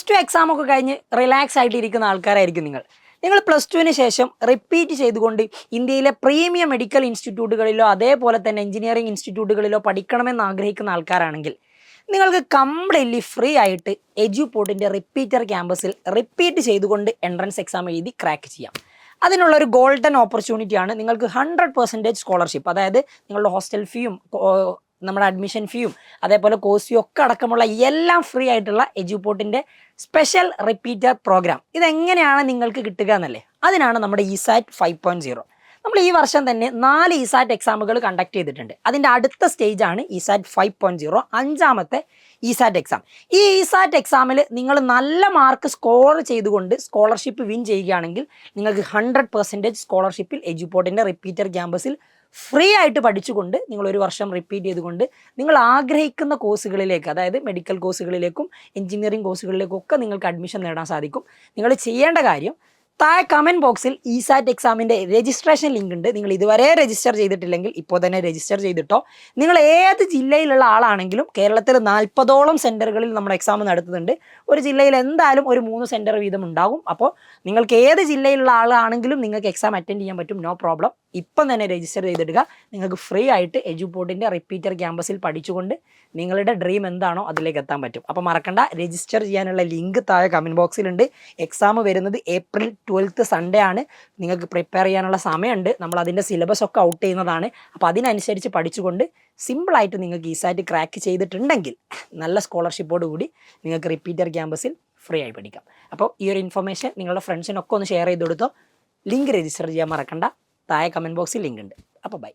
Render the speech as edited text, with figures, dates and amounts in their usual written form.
Two exam ഒക്കെ കഴിഞ്ഞ് relax ആയിട്ട് ഇരിക്കുന്ന ആൾക്കാരായിരിക്കും നിങ്ങൾ പ്ലസ് ടുവിന് ശേഷം റിപ്പീറ്റ് ചെയ്തുകൊണ്ട് ഇന്ത്യയിലെ പ്രീമിയം മെഡിക്കൽ ഇൻസ്റ്റിറ്റ്യൂട്ടുകളിലോ അതേപോലെ തന്നെ എഞ്ചിനീയറിംഗ് ഇൻസ്റ്റിറ്റ്യൂട്ടുകളിലോ പഠിക്കണമെന്ന് ആഗ്രഹിക്കുന്ന ആൾക്കാരാണെങ്കിൽ നിങ്ങൾക്ക് കംപ്ലീറ്റ്ലി ഫ്രീ ആയിട്ട് എഡ്യൂപോർട്ടിൻ്റെ റിപ്പീറ്റർ ക്യാമ്പസിൽ റിപ്പീറ്റ് ചെയ്തുകൊണ്ട് എൻട്രൻസ് എക്സാം എഴുതി ക്രാക്ക് ചെയ്യാം. അതിനുള്ളൊരു ഗോൾഡൻ ഓപ്പർച്യൂണിറ്റിയാണ് നിങ്ങൾക്ക് 100% സ്കോളർഷിപ്പ്, അതായത് നിങ്ങളുടെ ഹോസ്റ്റൽ ഫീയും നമ്മുടെ അഡ്മിഷൻ ഫീയും അതേപോലെ കോഴ്സ് ഫീ ഒക്കെ അടക്കമുള്ള എല്ലാം ഫ്രീ ആയിട്ടുള്ള എഡ്യൂപോർട്ടിൻ്റെ സ്പെഷ്യൽ റിപ്പീറ്റർ പ്രോഗ്രാം. ഇതെങ്ങനെയാണ് നിങ്ങൾക്ക് കിട്ടുക എന്നല്ലേ, അതിനാണ് നമ്മുടെ ഇസാറ്റ് 5.0. നമ്മൾ ഈ വർഷം തന്നെ 4 ഇസാറ്റ് എക്സാമുകൾ കണ്ടക്ട് ചെയ്തിട്ടുണ്ട്. അതിൻ്റെ അടുത്ത സ്റ്റേജാണ് ഇസാറ്റ് 5.0, 5ാമത്തെ ഇസാറ്റ് എക്സാം. ഈ ഇസാറ്റ് എക്സാമിൽ നിങ്ങൾ നല്ല മാർക്ക് സ്കോർ ചെയ്തുകൊണ്ട് സ്കോളർഷിപ്പ് വിൻ ചെയ്യുകയാണെങ്കിൽ നിങ്ങൾക്ക് 100% സ്കോളർഷിപ്പിൽ എഡ്യൂപോർട്ടിൻ്റെ റിപ്പീറ്റർ ക്യാമ്പസിൽ ഫ്രീ ആയിട്ട് പഠിച്ചുകൊണ്ട് നിങ്ങൾ ഒരു വർഷം റിപ്പീറ്റ് ചെയ്തുകൊണ്ട് നിങ്ങൾ ആഗ്രഹിക്കുന്ന കോഴ്സുകളിലേക്ക്, അതായത് മെഡിക്കൽ കോഴ്സുകളിലേക്കും എഞ്ചിനീയറിംഗ് കോഴ്സുകളിലേക്കും ഒക്കെ നിങ്ങൾക്ക് അഡ്മിഷൻ നേടാൻ സാധിക്കും. നിങ്ങൾ ചെയ്യേണ്ട കാര്യം, താഴെ കമൻറ്റ് ബോക്സിൽ ഇസാറ്റ് എക്സാമിൻ്റെ രജിസ്ട്രേഷൻ ലിങ്ക് ഉണ്ട്. നിങ്ങൾ ഇതുവരെ രജിസ്റ്റർ ചെയ്തിട്ടില്ലെങ്കിൽ ഇപ്പോൾ തന്നെ രജിസ്റ്റർ ചെയ്തിട്ടോ. നിങ്ങൾ ഏത് ജില്ലയിലുള്ള ആളാണെങ്കിലും കേരളത്തിൽ 40ഓളം സെൻറ്ററുകളിൽ നമ്മുടെ എക്സാം നടത്തുന്നുണ്ട്. ഒരു ജില്ലയിൽ എന്തായാലും ഒരു 3 സെൻറ്റർ വീതം ഉണ്ടാകും. അപ്പോൾ നിങ്ങൾക്ക് ഏത് ജില്ലയിലുള്ള ആളാണെങ്കിലും നിങ്ങൾക്ക് എക്സാം അറ്റൻഡ് ചെയ്യാൻ പറ്റും, നോ പ്രോബ്ലം. ഇപ്പം തന്നെ രജിസ്റ്റർ ചെയ്തിടുക. നിങ്ങൾക്ക് ഫ്രീ ആയിട്ട് എഡ്യൂപോർട്ടിൻ്റെ റിപ്പീറ്റർ ക്യാമ്പസിൽ പഠിച്ചുകൊണ്ട് നിങ്ങളുടെ ഡ്രീം എന്താണോ അതിലേക്ക് എത്താൻ പറ്റും. അപ്പോൾ മറക്കണ്ട, രജിസ്റ്റർ ചെയ്യാനുള്ള ലിങ്ക് താഴെ കമൻറ്റ് ബോക്സിലുണ്ട്. എക്സാം വരുന്നത് ഏപ്രിൽ 12 സൺഡേ ആണ്. നിങ്ങൾക്ക് പ്രിപ്പയർ ചെയ്യാനുള്ള സമയമുണ്ട്. നമ്മൾ അതിൻ്റെ സിലബസ് ഒക്കെ ഔട്ട് ചെയ്യുന്നതാണ്. അപ്പോൾ അതിനനുസരിച്ച് പഠിച്ചുകൊണ്ട് സിമ്പിളായിട്ട് നിങ്ങൾക്ക് ഇസാറ്റ് ക്രാക്ക് ചെയ്തിട്ടുണ്ടെങ്കിൽ നല്ല സ്കോളർഷിപ്പോട് കൂടി നിങ്ങൾക്ക് റിപ്പീറ്റർ ക്യാമ്പസിൽ ഫ്രീ ആയി പഠിക്കാം. അപ്പോൾ ഈ ഒരു ഇൻഫർമേഷൻ നിങ്ങളുടെ ഫ്രണ്ട്സിനൊക്കെ ഒന്ന് ഷെയർ ചെയ്ത് കൊടുത്തോ. ലിങ്ക് രജിസ്റ്റർ ചെയ്യാൻ മറക്കണ്ട. താഴെ കമൻറ്റ് ബോക്സിൽ ലിങ്ക് ഉണ്ട്. അപ്പോൾ ബൈ.